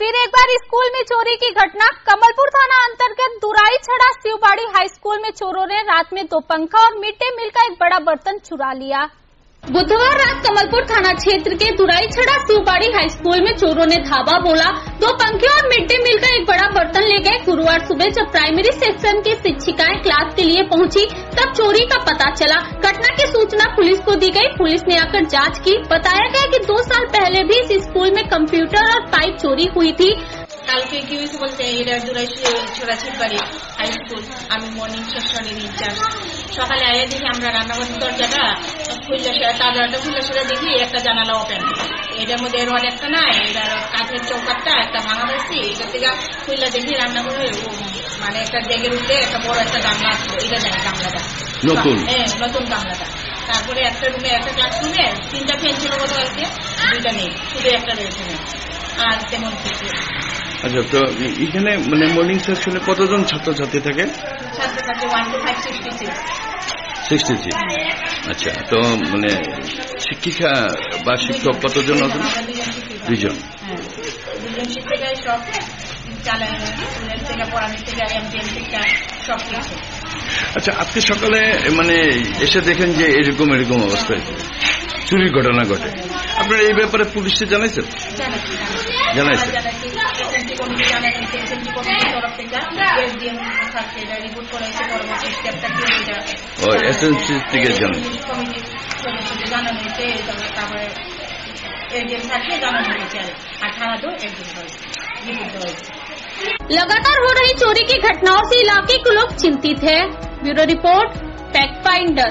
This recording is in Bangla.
फिर एक बार स्कूल में चोरी की घटना। कमलपुर थाना अंतर्गत दुराई छड़ा शिवबाड़ी हाई स्कूल में चोरों ने रात में 2 पंखा और मिड डे मील का एक बड़ा बर्तन चुरा लिया। बुधवार रात कमलपुर थाना क्षेत्र के दुराई छड़ा शिवबाड़ी हाई स्कूल में चोरों ने धावा बोला, 2 पंखे और मिड डे मील का एक बड़ा बर्तन ले गए। गुरुवार सुबह जब प्राइमरी सेक्शन की शिक्षिकाएं क्लास के लिए पहुंची तब चोरी का पता चला। घटना की सूचना पुलिस को दी गई। पुलिस ने आकर जांच की। बताया गया कि 2 साल पहले भी इस स्कूल में कंप्यूटर और पाइप चोरी हुई थी। কালকে কি হয়েছে বলতে এটা দুরাই ছড়া শিববাড়ি হাই স্কুল, আমি মর্নিং সেকশনের ইনচার্জ। সকালে আয়া দেখি আমরা রান্নাঘরের দরজাটা তালাটা খুলে সেটা দেখি একটা জানালা ওপেন, এটার মধ্যে রড একটা না, এটা কাঠের চৌকাটটা একটা ভাঙা হয়েছে। এটা থেকে খুললে দেখি রান্নাঘরে মানে একটা ডেগের উঠে একটা বড় একটা গামলা আসলো, এটা জানি গামলাটা নতুন গামলাটা। তারপরে একটা রুমে একটা ক্লাসরুমে 3টা ফ্যান ছিল গতকালকে, 2টা নেই, শুধু একটা রয়েছে আর তেমন কিছু। আচ্ছা, তো এখানে মানে মর্নিং সেকশনে কতজন ছাত্রছাত্রী থাকে? ছাত্রছাত্রী 1 to 5 66। 66। আচ্ছা, তো মানে শিক্ষিকা বা শিক্ষক কতজন আছেন? 2জন। হ্যাঁ, 2জন শিক্ষিকাই সব চালায়, স্টুডেন্ট থেকে পড়ানো থেকে এমটিএম থেকে সব কিছু। আচ্ছা, আজকে সকালে মানে এসে দেখেন যে এরকম অবস্থা হয়েছে, চুরির ঘটনা ঘটে। আপনারা এই ব্যাপারে পুলিশকে জানাইছেন? জানাইছেন। এসএনসি থেকে জানানো হয়েছে, তারপরে এজেন্ট থাকে জানানো হয়েছে আর থানাতেও এজেন্ট হয়েছে। लगातार हो रही चोरी की घटनाओं से इलाके के लोग चिंतित हैं। Bureau report fact finder.